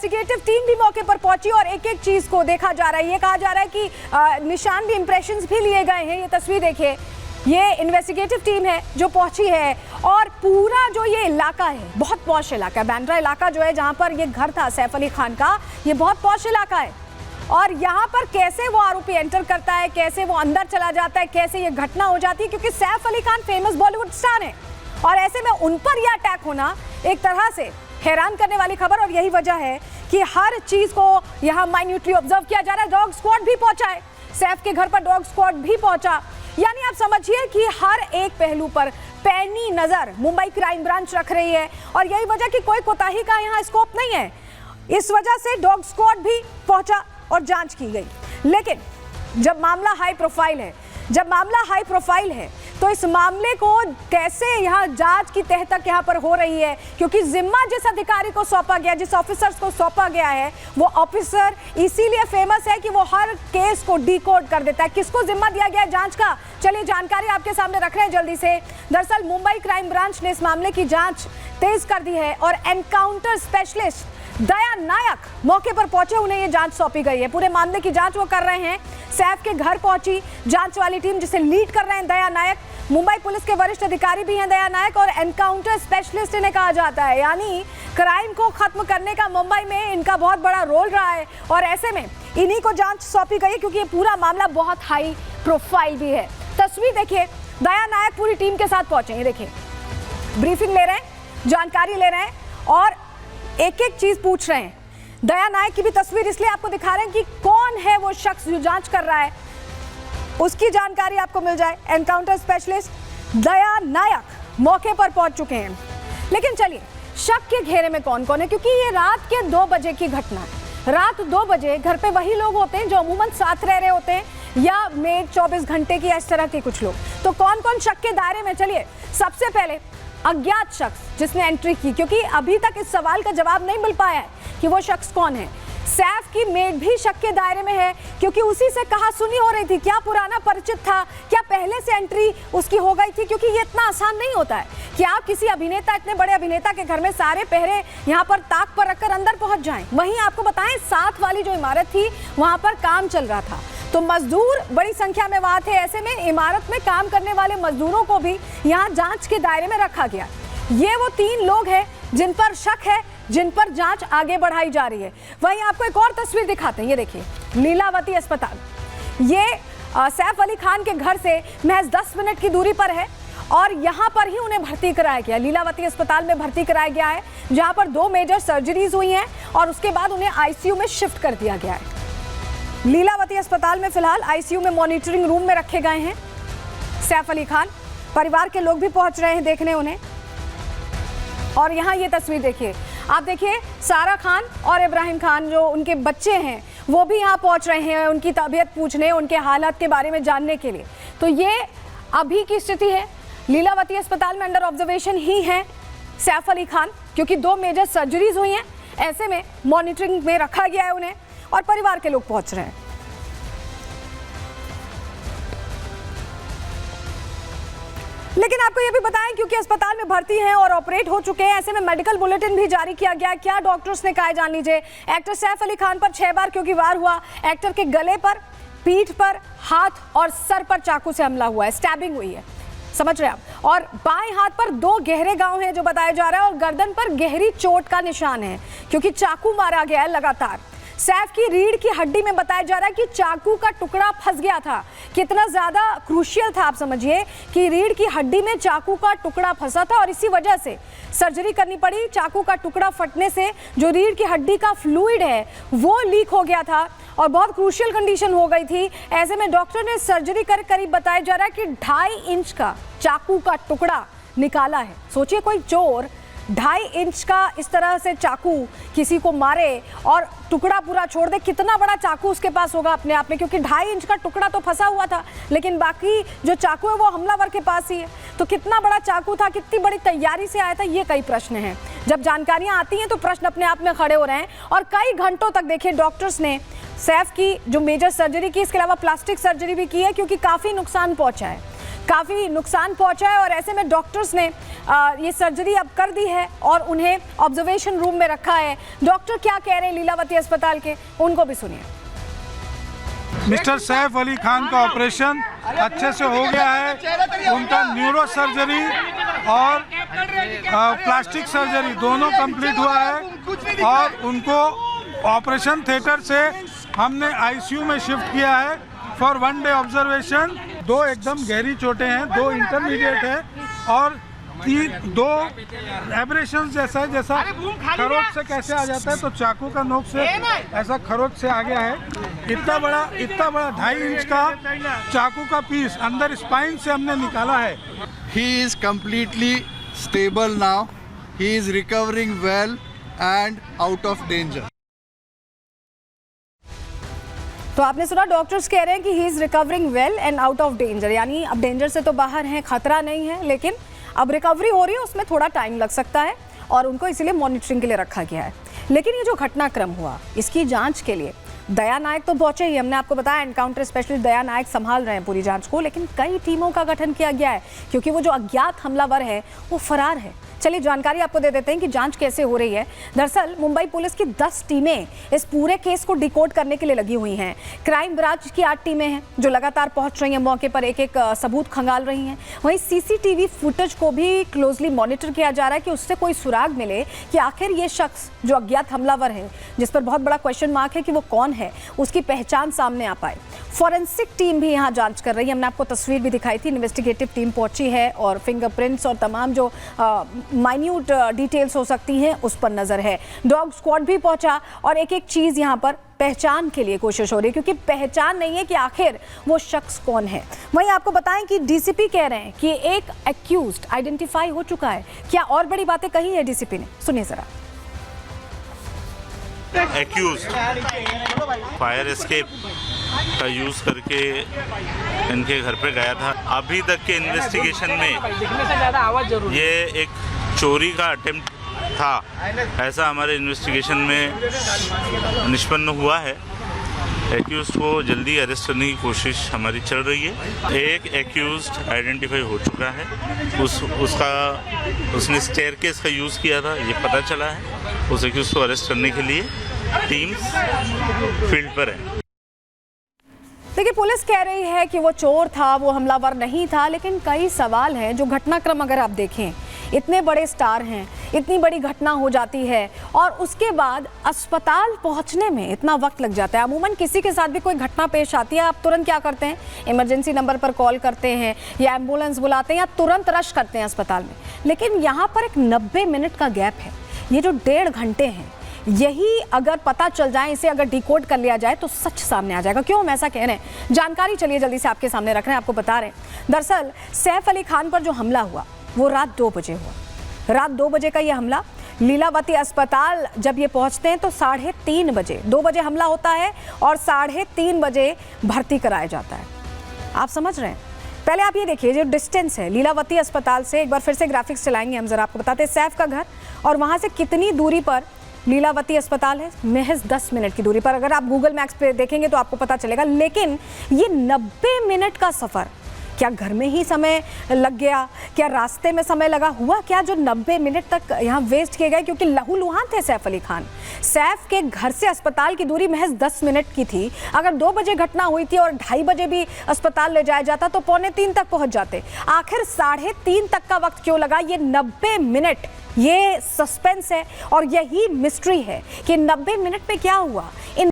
Investigative team भी मौके पर पहुंची और एक एक चीज को देखा जा रहा है। ये कहा जा रहा है कि निशान भी, इंप्रेशंस भी लिए गए हैं। ये तस्वीर देखिए, ये इन्वेस्टिगेटिव टीम है जो पहुंची है और पूरा जो ये इलाका है बहुत पॉश इलाका है। बांद्रा इलाका जो है जहां पर ये घर था सैफ अली खान का, ये बहुत पॉश इलाका है। और यहाँ पर कैसे वो आरोपी एंटर करता है, कैसे वो अंदर चला जाता है, कैसे ये घटना हो जाती है, क्योंकि सैफ अली खान फेमस बॉलीवुड स्टार है और ऐसे में उन पर यह अटैक होना एक तरह से हैरान करने वाली खबर। और यही वजह है कि हर चीज को यहाँ माइन्यूटली ऑब्जर्व किया जा रहा है। डॉग स्क्वाड भी पहुंचा है, सैफ के घर पर डॉग स्क्वाड भी पहुंचा। यानी आप समझिए कि हर एक पहलू पर पैनी नजर मुंबई क्राइम ब्रांच रख रही है और यही वजह कि कोई कोताही का यहाँ स्कोप नहीं है। इस वजह से डॉग स्क्वाड भी पहुंचा और जांच की गई। लेकिन जब मामला हाई प्रोफाइल है तो इस मामले को कैसे यहाँ जांच की तह तक यहाँ पर हो रही है, क्योंकि जिम्मा जिस अधिकारी को सौंपा गया, जिस ऑफिसर्स को सौंपा गया है, वो ऑफिसर इसीलिए फेमस है कि वो हर केस को डिकोड कर देता है। किसको जिम्मा दिया गया है जांच का, चलिए जानकारी आपके सामने रख रहे हैं जल्दी से। दरअसल मुंबई क्राइम ब्रांच ने इस मामले की जांच तेज कर दी है और एनकाउंटर स्पेशलिस्ट दया नायक मौके पर पहुंचे, उन्हें ये जांच सौंपी गई है। पूरे मामले की जांच वो कर रहे हैं। सैफ के घर पहुंची जांच वाली टीम, जिसे लीड कर रहे हैं दया नायक। मुंबई पुलिस के वरिष्ठ अधिकारी भी हैं दया नायक और एनकाउंटर स्पेशलिस्ट इन्हें कहा जाता है। यानी क्राइम को खत्म करने का मुंबई में इनका बहुत बड़ा रोल रहा है और ऐसे में इन्हीं को जांच सौंपी गई क्योंकि ये पूरा मामला बहुत हाई प्रोफाइल भी है। तस्वीर देखिए, दया नायक पूरी टीम के साथ पहुंचे हैं। देखिए, ब्रीफिंग ले रहे हैं, जानकारी ले रहे हैं और एक एक चीज पूछ रहे हैं। दया नायक की भी तस्वीर इसलिए आपको दिखा रहे हैं कि कौन है वो शख्स जो जांच कर रहा है, उसकी जानकारी आपको मिल जाए। एनकाउंटर स्पेशलिस्ट दया नायक मौके पर पहुंच चुके हैं। लेकिन चलिए, शक के घेरे में कौन कौन है, क्योंकि ये रात के 2 बजे की घटना है। रात 2 बजे घर पे वही लोग होते हैं जो अमूमन साथ रह रहे होते हैं या मेड 24 घंटे की, इस तरह के कुछ लोग। तो कौन कौन शक के दायरे में, चलिए सबसे पहले अज्ञात शख्स जिसने एंट्री की, क्योंकि अभी तक इस सवाल का जवाब नहीं मिल पाया है कि वो शख्स कौन है। सैफ की मेड भी शक के दायरे में है क्योंकि उसी से कहा सुनी हो रही थी। क्या पुराना परिचित था, क्या पहले से एंट्री उसकी हो गई थी, क्योंकि ये इतना आसान नहीं होता है कि आप किसी अभिनेता, इतने बड़े अभिनेता के घर में सारे पहरे यहाँ पर ताक पर रखकर अंदर पहुंच जाएं। वहीं आपको बताएं, साथ वाली जो इमारत थी वहां पर काम चल रहा था तो मजदूर बड़ी संख्या में वहां थे। ऐसे में इमारत में काम करने वाले मजदूरों को भी यहाँ जांच के दायरे में रखा गया। ये वो 3 लोग हैं जिन पर शक है, जिन पर जांच आगे बढ़ाई जा रही है। वहीं आपको एक और तस्वीर दिखाते हैं, ये देखिए, लीलावती अस्पताल। ये सैफ अली खान के घर से महज 10 मिनट की दूरी पर है और यहाँ पर ही उन्हें भर्ती कराया गया। लीलावती अस्पताल में भर्ती कराया गया है, जहाँ पर 2 मेजर सर्जरीज हुई हैं और उसके बाद उन्हें आईसीयू में शिफ्ट कर दिया गया है। लीलावती अस्पताल में फिलहाल आईसीयू में मॉनिटरिंग रूम में रखे गए हैं सैफ अली खान। परिवार के लोग भी पहुंच रहे हैं देखने उन्हें। और यहाँ ये तस्वीर देखिए, आप देखिए, सारा खान और इब्राहिम खान जो उनके बच्चे हैं वो भी यहाँ पहुंच रहे हैं उनकी तबीयत पूछने, उनके हालात के बारे में जानने के लिए। तो ये अभी की स्थिति है। लीलावती अस्पताल में अंडर ऑब्जर्वेशन ही है सैफ अली खान, क्योंकि 2 मेजर सर्जरीज हुई हैं। ऐसे में मॉनिटरिंग में रखा गया है उन्हें और परिवार के लोग पहुंच रहे हैं। लेकिन आपको ये भी बताएं, क्योंकि अस्पताल में भर्ती हैं और ऑपरेट हो चुके हैं, ऐसे में मेडिकल बुलेटिन भी जारी किया गया। क्या डॉक्टर्स ने कहा, जान लीजिए। एक्टर सैफ अली खान पर 6 बार क्योंकि वार हुआ। एक्टर के गले पर, पीठ पर, हाथ और सर पर चाकू से हमला हुआ है, स्टैबिंग हुई है, समझ रहे हैं आप। और बाएं हाथ पर 2 गहरे घाव हैं जो बताया जा रहा है और गर्दन पर गहरी चोट का निशान है क्योंकि चाकू मारा गया है लगातार। सैफ की रीढ़ की हड्डी में बताया जा रहा है कि चाकू का टुकड़ा फंस गया था। कितना ज्यादा क्रूशियल था, आप समझिए कि रीढ़ की हड्डी में चाकू का टुकड़ा फंसा था और इसी वजह से सर्जरी करनी पड़ी। चाकू का टुकड़ा फटने से जो रीढ़ की हड्डी का फ्लूइड है वो लीक हो गया था और बहुत क्रूशियल कंडीशन हो गई थी। ऐसे में डॉक्टर ने सर्जरी कर करीब बताया जा रहा है कि 2.5 इंच का चाकू का टुकड़ा निकाला है। सोचिए, कोई चोर 2.5 इंच का इस तरह से चाकू किसी को मारे और टुकड़ा पूरा छोड़ दे, कितना बड़ा चाकू उसके पास होगा अपने आप में, क्योंकि 2.5 इंच का टुकड़ा तो फंसा हुआ था लेकिन बाकी जो चाकू है वो हमलावर के पास ही है। तो कितना बड़ा चाकू था, कितनी बड़ी तैयारी से आया था, ये कई प्रश्न हैं। जब जानकारियां आती हैं तो प्रश्न अपने आप में खड़े हो रहे हैं और कई घंटों तक देखिए डॉक्टर्स ने सैफ की जो मेजर सर्जरी की, इसके अलावा प्लास्टिक सर्जरी भी की है क्योंकि काफ़ी नुकसान पहुंचा है और ऐसे में डॉक्टर्स ने ये सर्जरी अब कर दी है और उन्हें ऑब्जर्वेशन रूम में रखा है। डॉक्टर क्या कह रहे हैं लीलावती अस्पताल के, उनको भी सुनिए। मिस्टर सैफ अली खान का ऑपरेशन अच्छे से हो गया है। उनका न्यूरो सर्जरी और प्लास्टिक सर्जरी दोनों कंप्लीट हुआ है और उनको ऑपरेशन थिएटर से हमने आईसीयू में शिफ्ट किया है फॉर 1 डे ऑब्जर्वेशन। 2 एकदम गहरी चोटें हैं, 2 इंटरमीडिएट है और 2 एब्रेशन जैसा खरोच से कैसे आ जाता है तो चाकू का नोक से ऐसा खरोच से आ गया है। इतना बड़ा 2.5 इंच का चाकू का पीस अंदर स्पाइन से हमने निकाला है। He is completely stable now. He is recovering well and out of danger. तो आपने सुना, डॉक्टर्स कह रहे हैं कि he is recovering well and out of danger, यानी अब डेंजर से तो बाहर हैं, खतरा नहीं है, लेकिन अब रिकवरी हो रही है, उसमें थोड़ा टाइम लग सकता है और उनको इसीलिए मॉनिटरिंग के लिए रखा गया है। लेकिन ये जो घटनाक्रम हुआ, इसकी जांच के लिए दया नायक तो पहुंचे ही, हमने आपको बताया एनकाउंटर स्पेशलिस्ट दया नायक संभाल रहे हैं पूरी जांच को, लेकिन कई टीमों का गठन किया गया है क्योंकि वो जो अज्ञात हमलावर है वो फरार है। चलिए जानकारी आपको दे देते हैं कि जांच कैसे हो रही है। दरअसल मुंबई पुलिस की 10 टीमें इस पूरे केस को डिकोड करने के लिए लगी हुई हैं। क्राइम ब्रांच की 8 टीमें हैं जो लगातार पहुंच रही हैं मौके पर, एक एक सबूत खंगाल रही हैं। वहीं सीसीटीवी फुटेज को भी क्लोजली मॉनिटर किया जा रहा है कि उससे कोई सुराग मिले कि आखिर ये शख्स जो अज्ञात हमलावर है, जिस पर बहुत बड़ा क्वेश्चन मार्क है कि वो कौन है, उसकी पहचान सामने आ पाए। फॉरेंसिक टीम भी यहाँ जांच कर रही है, हमने आपको तस्वीर भी दिखाई थी। इन्वेस्टिगेटिव टीम पहुंची है और फिंगरप्रिंट्स और तमाम जो माइन्यूट डिटेल्स हो सकती हैं उस पर नजर है। डॉग स्क्वाड भी पहुंचा और एक एक चीज यहाँ पर पहचान के लिए कोशिश हो रही है क्योंकि पहचान नहीं है कि आखिर वो शख्स कौन है। वहीं आपको बताएं कि डीसीपी कह रहे हैं कि एक एक्यूज्ड आइडेंटिफाई हो चुका है। क्या और बड़ी बातें कही है डीसीपी ने, सुनिए जरा। एक्यूज्ड फायर एस्केप का यूज करके इनके घर पे गया था। अभी तक के इन्वेस्टिगेशन में ये एक चोरी का अटेम्प्ट था, ऐसा हमारे इन्वेस्टिगेशन में निष्पन्न हुआ है। एक्यूज्ड को जल्दी अरेस्ट करने की कोशिश हमारी चल रही है। एक एक्यूज्ड आइडेंटिफाई हो चुका है, उसने स्टेयरकेस का यूज़ किया था, ये पता चला है। उस एक्यूज्ड को अरेस्ट करने के लिए टीम्स फील्ड पर है। देखिए, पुलिस कह रही है कि वो चोर था, वो हमलावर नहीं था, लेकिन कई सवाल हैं। जो घटनाक्रम अगर आप देखें, इतने बड़े स्टार हैं, इतनी बड़ी घटना हो जाती है और उसके बाद अस्पताल पहुंचने में इतना वक्त लग जाता है। अमूमन किसी के साथ भी कोई घटना पेश आती है, आप तुरंत क्या करते हैं, इमरजेंसी नंबर पर कॉल करते हैं या एम्बुलेंस बुलाते हैं या तुरंत रश करते हैं अस्पताल में। लेकिन यहाँ पर एक 90 मिनट का गैप है। ये जो 1.5 घंटे हैं, यही अगर पता चल जाए, इसे अगर डिकोड कर लिया जाए तो सच सामने आ जाएगा। क्यों हम ऐसा कह रहे हैं, जानकारी चलिए जल्दी से आपके सामने रख रहे हैं, आपको बता रहे हैं। दरअसल सैफ अली खान पर जो हमला हुआ वो रात 2 बजे हुआ। रात 2 बजे का ये हमला, लीलावती अस्पताल जब ये पहुंचते हैं तो 3:30 बजे, 2 बजे हमला होता है और 3:30 बजे भर्ती कराया जाता है। आप समझ रहे हैं। पहले आप ये देखिए जो डिस्टेंस है लीलावती अस्पताल से, एक बार फिर से ग्राफिक्स चलाएंगे हम, जरा आपको बताते हैं सैफ का घर और वहाँ से कितनी दूरी पर लीलावती अस्पताल है। महज 10 मिनट की दूरी पर। अगर आप गूगल मैप्स पे देखेंगे तो आपको पता चलेगा। लेकिन ये 90 मिनट का सफ़र, क्या घर में ही समय लग गया, क्या रास्ते में समय लगा, हुआ क्या जो 90 मिनट तक यहाँ वेस्ट किए गए? क्योंकि लहूलुहान थे सैफ अली खान। सैफ के घर से अस्पताल की दूरी महज 10 मिनट की थी। अगर 2 बजे घटना हुई थी और 2:30 बजे भी अस्पताल ले जाया जाता तो 2:45 तक पहुंच जाते। आखिर 3:30 तक का वक्त क्यों लगा? ये 90 मिनट, ये सस्पेंस है और यही मिस्ट्री है कि 90 मिनट में क्या हुआ। इन